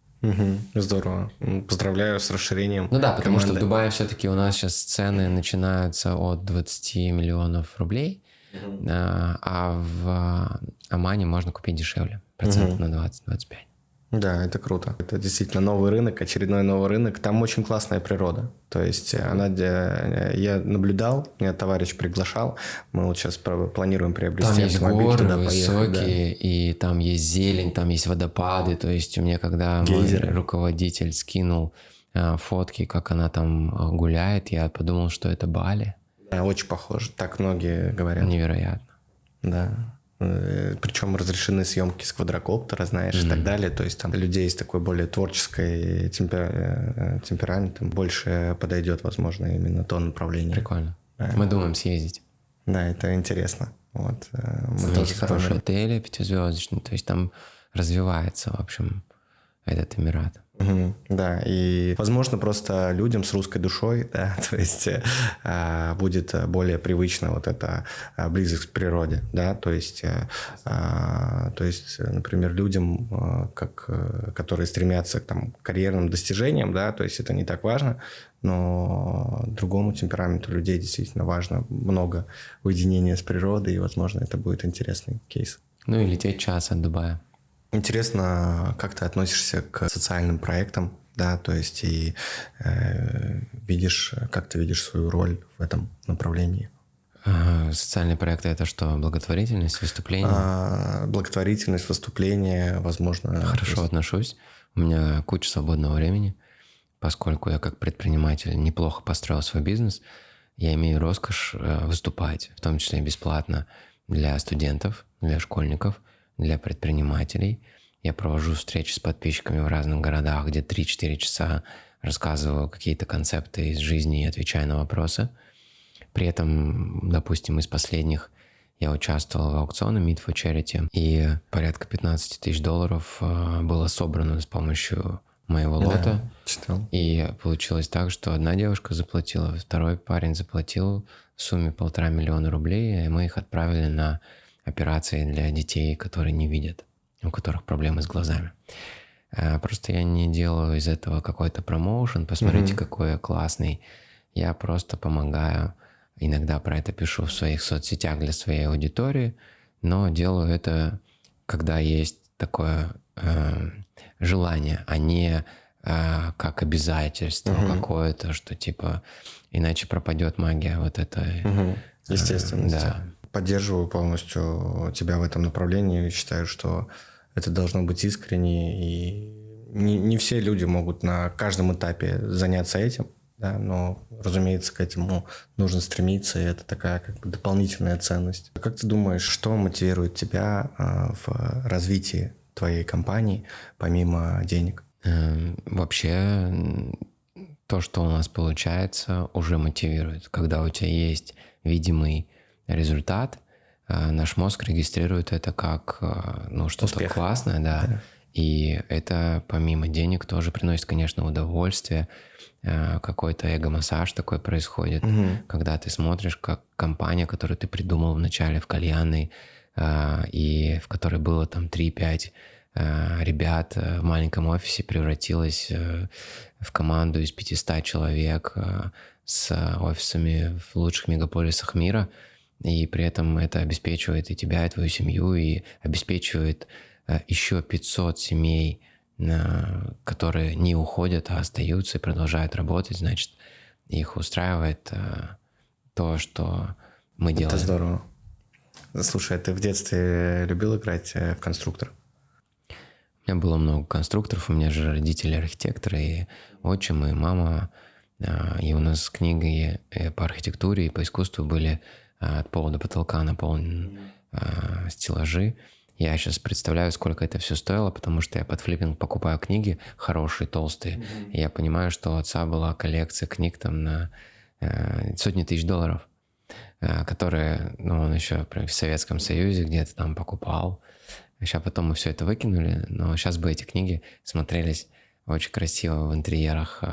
Здорово. Поздравляю с расширением. Ну да, потому команды. что в Дубае все-таки у нас сейчас цены начинаются от 20 миллионов рублей, а в Омане можно купить дешевле, процентов на 20-25. Да, это круто. Это действительно новый рынок, очередной новый рынок. Там очень классная природа. То есть я наблюдал, меня товарищ приглашал. Мы вот сейчас планируем приобрести там есть автомобиль, горы туда поехать. высокие, и там есть зелень, там есть водопады. То есть у меня, когда гейзеры. Мой руководитель скинул фотки, как она там гуляет, я подумал, что это Бали. Да, очень похоже. Так многие говорят. Невероятно. Да. Причем разрешены съемки с квадрокоптера, знаешь, и так далее. То есть там людей с такой более творческой темпераментом больше подойдет, возможно, именно то направление. Прикольно. Да. Мы думаем съездить. Да, это интересно. Вот. Мы тоже хорошие отели, 5-звездочные, то есть там развивается, в общем, этот Эмират. Да, и, возможно, просто людям с русской душой, да, то есть будет более привычна вот эта близость к природе, да, то есть, например, людям, которые стремятся к карьерным достижениям, да, то есть это не так важно, но другому темпераменту людей действительно важно много уединения с природой, и, возможно, это будет интересный кейс. Ну и лететь час от Дубая. Интересно, как ты относишься к социальным проектам, да, то есть и как ты видишь свою роль в этом направлении? Социальные проекты — это что, благотворительность, выступления? Благотворительность, выступления, возможно. Хорошо отношусь. У меня куча свободного времени, поскольку я как предприниматель неплохо построил свой бизнес, я имею роскошь выступать, в том числе и бесплатно, для студентов, для школьников, для предпринимателей. Я провожу встречи с подписчиками в разных городах, где 3-4 часа рассказываю какие-то концепты из жизни и отвечаю на вопросы. При этом, допустим, из последних я участвовал в аукционе Meet for Charity, и порядка $15 тысяч было собрано с помощью моего лота. Читал. И получилось так, что одна девушка заплатила, второй парень заплатил в сумме 1,5 миллиона рублей, и мы их отправили на операции для детей, которые не видят, у которых проблемы с глазами. Просто я не делаю из этого какой-то промоушен, посмотрите, какой я классный. Я просто помогаю, иногда про это пишу в своих соцсетях для своей аудитории, но делаю это, когда есть такое желание, а не как обязательство какое-то, что типа иначе пропадет магия вот эта. Естественно. Да. Поддерживаю полностью тебя в этом направлении. Считаю, что это должно быть искренне. И не все люди могут на каждом этапе заняться этим, да, но, разумеется, к этому нужно стремиться, и это такая как бы дополнительная ценность. Как ты думаешь, что мотивирует тебя в развитии твоей компании помимо денег? Вообще, то, что у нас получается, уже мотивирует. Когда у тебя есть видимый результат, наш мозг регистрирует это как что-то успех. классное, да. И это помимо денег тоже приносит, конечно, удовольствие. Какой-то эго-массаж такой происходит, когда ты смотришь, как компания, которую ты придумал вначале в кальянной, и в которой было там 3-5 ребят в маленьком офисе, превратилась в команду из 500 человек с офисами в лучших мегаполисах мира, и при этом это обеспечивает и тебя, и твою семью, и обеспечивает еще 500 семей, которые не уходят, а остаются и продолжают работать, значит, их устраивает то, что мы делаем. Это здорово. Слушай, а ты в детстве любил играть в конструктор? У меня было много конструкторов, у меня же родители архитекторы, и отчим, и мама. И у нас книги по архитектуре и по искусству были от пола до потолка наполнены стеллажи. Я сейчас представляю, сколько это все стоило, потому что я под флиппинг покупаю книги хорошие, толстые. И я понимаю, что у отца была коллекция книг там на сотни тысяч долларов, которые, он еще в Советском Союзе где-то там покупал. Сейчас потом мы все это выкинули, но сейчас бы эти книги смотрелись очень красиво в интерьерах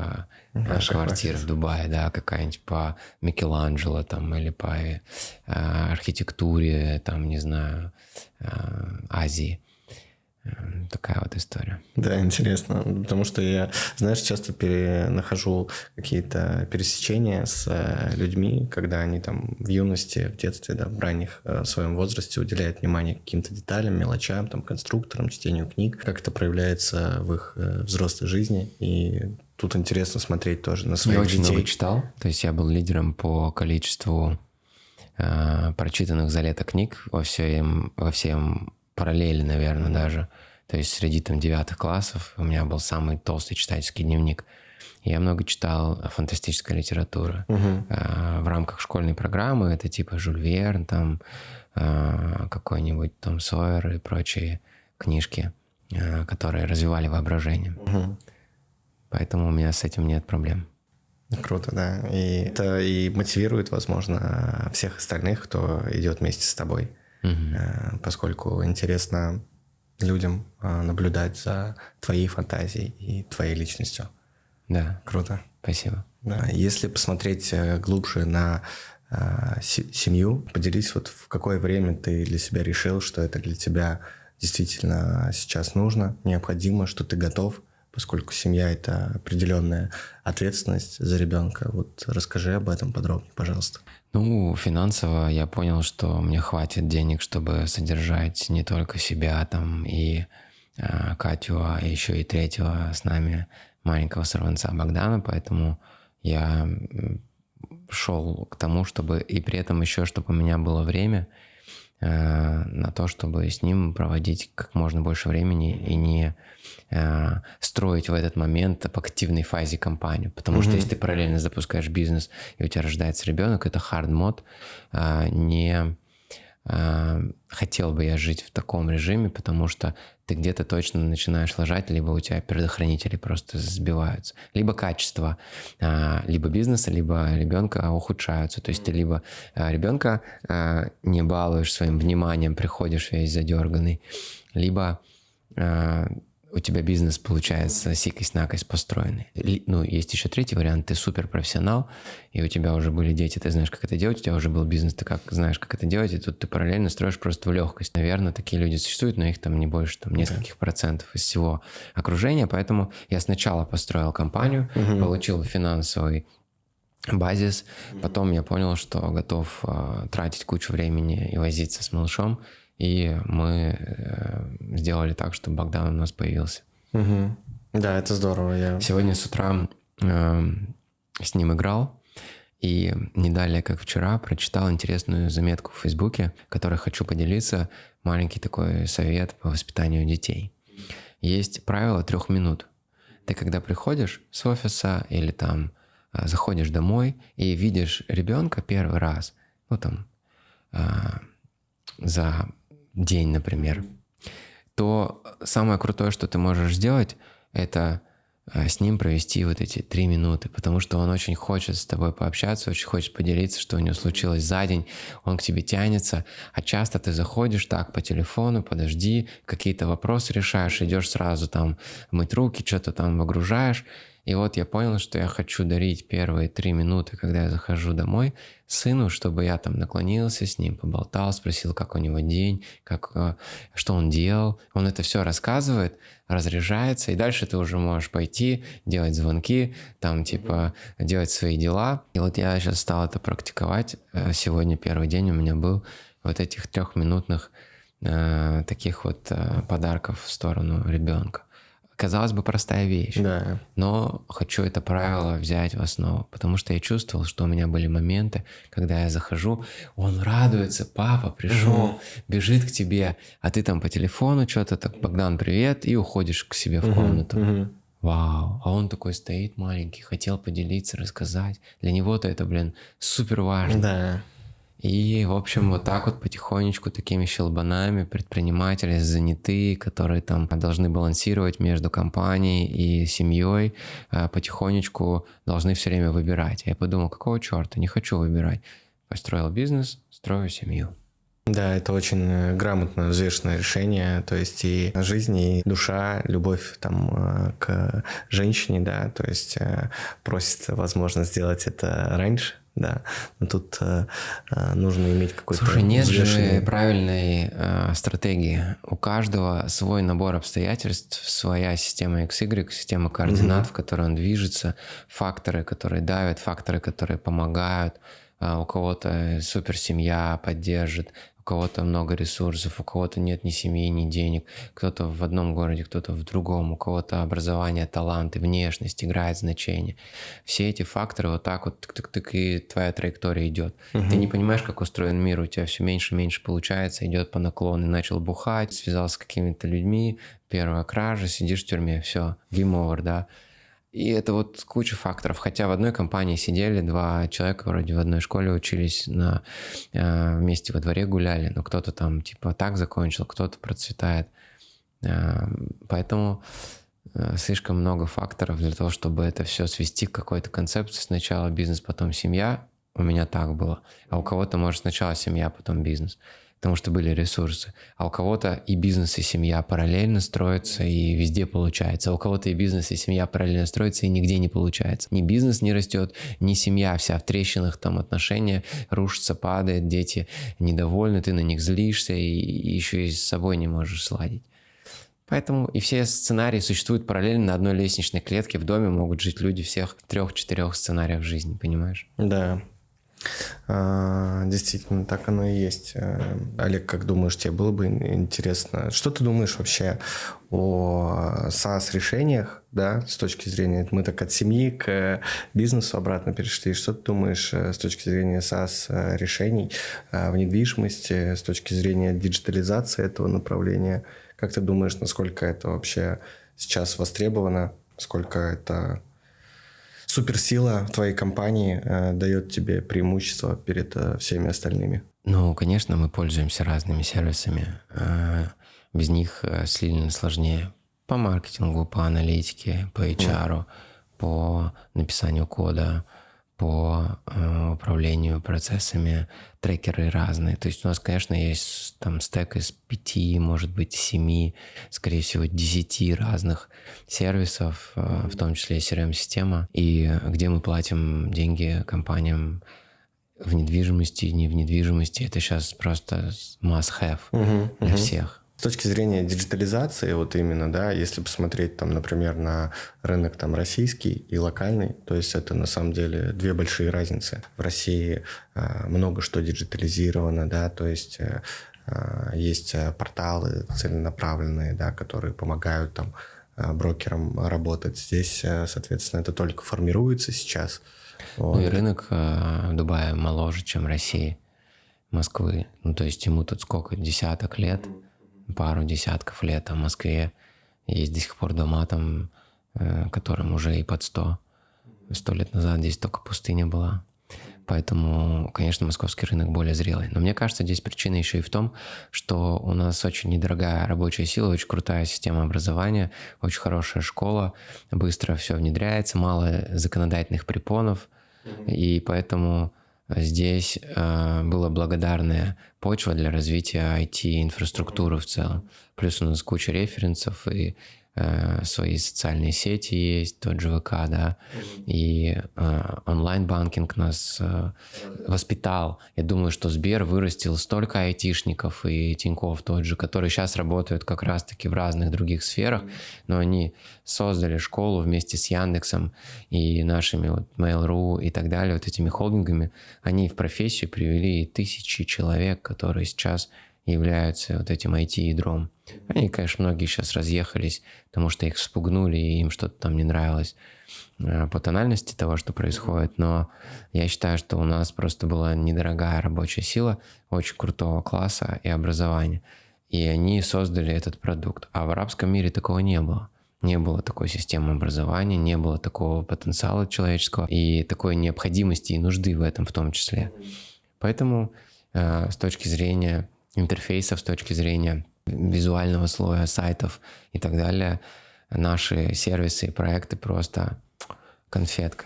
квартир в Дубае, да, какая-нибудь по Микеланджело там или по архитектуре, там, не знаю, Азии. Такая вот история. Да, интересно, потому что я, знаешь, часто нахожу какие-то пересечения с людьми, когда они там в юности, в детстве, да, в ранних своем возрасте уделяют внимание каким-то деталям, мелочам, там, конструкторам, чтению книг, как это проявляется в их взрослой жизни, и тут интересно смотреть тоже на своих детей. Я очень много читал, то есть я был лидером по количеству прочитанных за лето книг во всем параллели, наверное, даже. То есть среди там 9 классов у меня был самый толстый читательский дневник. Я много читал фантастической литературы. В рамках школьной программы это типа Жюль Верн, там какой-нибудь Том Сойер и прочие книжки, которые развивали воображение. Поэтому у меня с этим нет проблем. Круто, да. И это и мотивирует, возможно, всех остальных, кто идет вместе с тобой. Поскольку интересно людям наблюдать за твоей фантазией и твоей личностью. Да. Круто. Спасибо. Да. Если посмотреть глубже на семью, поделись, вот в какое время ты для себя решил, что это для тебя действительно сейчас нужно, необходимо, что ты готов, поскольку семья – это определенная ответственность за ребенка. Вот расскажи об этом подробнее, пожалуйста. Финансово я понял, что мне хватит денег, чтобы содержать не только себя там и Катю, а еще и третьего с нами маленького сорванца Богдана, поэтому я шел к тому, чтобы и при этом еще, чтобы у меня было время на то, чтобы с ним проводить как можно больше времени и не строить в этот момент в активной фазе компанию. Потому что если ты параллельно запускаешь бизнес и у тебя рождается ребенок, это hard mode. Не хотел бы я жить в таком режиме, потому что ты где-то точно начинаешь лажать, либо у тебя предохранители просто сбиваются. Либо качество либо бизнеса, либо ребенка ухудшаются. То есть ты либо ребенка не балуешь своим вниманием, приходишь весь задерганный, либо у тебя бизнес получается сикость-накость построенный. Есть еще третий вариант. Ты суперпрофессионал, и у тебя уже были дети, ты знаешь, как это делать, у тебя уже был бизнес, ты знаешь, как это делать, и тут ты параллельно строишь просто в легкость. Наверное, такие люди существуют, но их там не больше нескольких процентов из всего окружения, поэтому я сначала построил компанию, получил финансовый базис, потом я понял, что готов тратить кучу времени и возиться с малышом, и мы сделали так, чтобы Богдан у нас появился. Да, это здорово. Сегодня с утра с ним играл, и не далее, как вчера, прочитал интересную заметку в Фейсбуке, которой хочу поделиться. Маленький такой совет по воспитанию детей. Есть правило 3 минут. Ты когда приходишь с офиса или там заходишь домой и видишь ребенка первый раз, за день, например, то самое крутое, что ты можешь сделать, это с ним провести вот эти 3 минуты, потому что он очень хочет с тобой пообщаться, очень хочет поделиться, что у него случилось за день, он к тебе тянется, а часто ты заходишь так по телефону, подожди, какие-то вопросы решаешь, идешь сразу там мыть руки, что-то там выгружаешь. И вот я понял, что я хочу дарить первые 3 минуты, когда я захожу домой, сыну, чтобы я там наклонился с ним, поболтал, спросил, как у него день, что он делал. Он это все рассказывает, разряжается, и дальше ты уже можешь пойти, делать звонки, там типа делать свои дела. И вот я сейчас стал это практиковать. Сегодня первый день у меня был вот этих 3-минутных таких вот подарков в сторону ребенка. Казалось бы, простая вещь, Да. но хочу это правило взять в основу, потому что я чувствовал, что у меня были моменты, когда я захожу, он радуется, папа пришел, бежит к тебе, а ты там по телефону что-то так, Богдан, привет, и уходишь к себе в комнату. Вау, а он такой стоит маленький, хотел поделиться, рассказать. Для него-то это, супер важно. Да. И, в общем, вот так вот потихонечку такими щелбанами предприниматели занятые, которые там должны балансировать между компанией и семьей, потихонечку должны все время выбирать. Я подумал, какого черта, не хочу выбирать. Построил бизнес, строю семью. Да, это очень грамотно взвешенное решение, то есть и жизнь, и душа, любовь там к женщине, да, то есть просится, возможно, сделать это раньше, да, но тут нужно иметь какой-то Слушай, нет взвешенный... же правильной стратегии. У каждого свой набор обстоятельств, своя система XY, система координат, в которой он движется, факторы, которые давят, факторы, которые помогают. У кого-то суперсемья поддержит, у кого-то много ресурсов, у кого-то нет ни семьи, ни денег, кто-то в одном городе, кто-то в другом, у кого-то образование, таланты, внешность играет значение. Все эти факторы вот так вот тык-тык-тык, и твоя траектория идет. Ты не понимаешь, как устроен мир, у тебя все меньше и меньше получается, идет по наклону, начал бухать, связался с какими-то людьми, первая кража, сидишь в тюрьме, все, game over, да. И это вот куча факторов. Хотя в одной компании сидели 2 человека, вроде в одной школе учились, вместе во дворе гуляли, но кто-то там типа так закончил, кто-то процветает. Поэтому слишком много факторов для того, чтобы это все свести к какой-то концепции. Сначала бизнес, потом семья. У меня так было. А у кого-то, может, сначала семья, потом бизнес. Потому что были ресурсы. А у кого-то и бизнес, и семья параллельно строятся, и везде получается. А у кого-то и бизнес, и семья параллельно строятся, и нигде не получается. Ни бизнес не растет, ни семья вся в трещинах, там отношения рушатся, падает, дети недовольны, ты на них злишься, и еще и с собой не можешь сладить. Поэтому и все сценарии существуют параллельно на одной лестничной клетке. В доме могут жить люди всех 3-4 сценариях жизни, понимаешь? Да. Действительно, так оно и есть. Олег, как думаешь, тебе было бы интересно? Что ты думаешь вообще о SaaS-решениях, да, с точки зрения... Мы так от семьи к бизнесу обратно перешли. Что ты думаешь с точки зрения SaaS-решений в недвижимости, с точки зрения диджитализации этого направления? Как ты думаешь, насколько это вообще сейчас востребовано? Сколько это... суперсила твоей компании дает тебе преимущество перед всеми остальными? Ну, конечно, мы пользуемся разными сервисами. Без них сильно сложнее. По маркетингу, по аналитике, по HR, по написанию кода, по управлению процессами, трекеры разные. То есть у нас, конечно, есть там стек из 5, может быть, 7, скорее всего, 10 разных сервисов, в том числе и CRM-система, и где мы платим деньги компаниям в недвижимости, не в недвижимости. Это сейчас просто must-have для всех. С точки зрения диджитализации, вот именно, да, если посмотреть там, например, на рынок там российский и локальный, то есть это на самом деле 2 большие разницы. В России много что диджитализировано, да, то есть есть порталы целенаправленные, да, которые помогают там брокерам работать. Здесь, соответственно, это только формируется сейчас. Вот. Ну и рынок Дубая моложе, чем России, Москвы. Ну то есть ему тут сколько, десяток лет? Пару десятков лет, а в Москве есть до сих пор дома там, которым уже и под 100. 100 лет назад здесь только пустыня была. Поэтому, конечно, московский рынок более зрелый. Но мне кажется, здесь причина еще и в том, что у нас очень недорогая рабочая сила, очень крутая система образования, очень хорошая школа, быстро все внедряется, мало законодательных препонов, и поэтому здесь была благодарная почва для развития IT-инфраструктуры в целом. Плюс у нас куча референсов и свои социальные сети есть, тот же ВК, да, и онлайн-банкинг нас воспитал. Я думаю, что Сбер вырастил столько айтишников и Тинькофф тот же, которые сейчас работают как раз-таки в разных других сферах, но они создали школу вместе с Яндексом и нашими вот Mail.ru и так далее, вот этими холдингами. Они в профессию привели тысячи человек, которые сейчас являются вот этим IT-ядром. Они, конечно, многие сейчас разъехались, потому что их вспугнули, и им что-то там не нравилось по тональности того, что происходит. Но я считаю, что у нас просто была недорогая рабочая сила, очень крутого класса и образования. И они создали этот продукт. А в арабском мире такого не было. Не было такой системы образования, не было такого потенциала человеческого и такой необходимости и нужды в этом в том числе. Поэтому с точки зрения интерфейсов, с точки зрения визуального слоя сайтов и так далее, наши сервисы и проекты просто конфетка.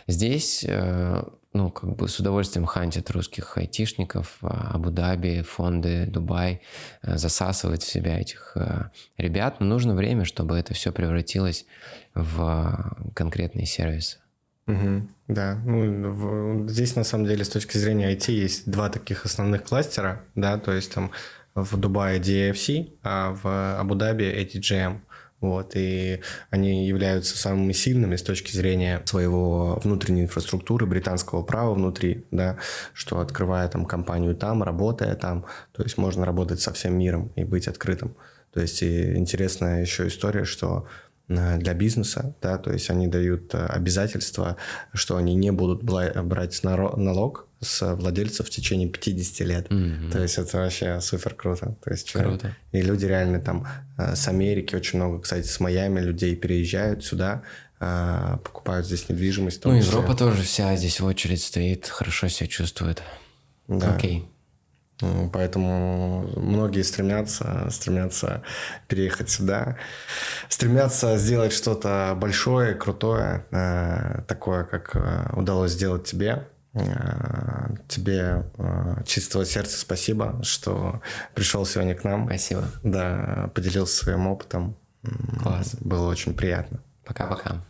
Здесь, с удовольствием хантят русских айтишников, Абу-Даби, фонды, Дубай, засасывают в себя этих ребят, но нужно время, чтобы это все превратилось в конкретные сервисы. Да, здесь на самом деле с точки зрения IT есть два таких основных кластера, да, то есть там в Дубае DAFC, а в Абу-Даби ATGM. Вот, и они являются самыми сильными с точки зрения своего внутренней инфраструктуры, британского права внутри, да, что открывая там компанию там, работая там, то есть можно работать со всем миром и быть открытым. То есть и интересная еще история, что для бизнеса, да, то есть они дают обязательства, что они не будут брать налог с владельцев в течение 50 лет. То есть это вообще супер круто. То есть, круто. И люди реально там с Америки, очень много, кстати, с Майами людей переезжают сюда, покупают здесь недвижимость. Европа тоже вся здесь в очередь стоит, хорошо себя чувствует. Да. Окей. Поэтому многие стремятся переехать сюда, стремятся сделать что-то большое, крутое, такое, как удалось сделать тебе. Тебе чистого сердца спасибо, что пришел сегодня к нам. Спасибо. Да, поделился своим опытом. Класс. Было очень приятно. Пока-пока.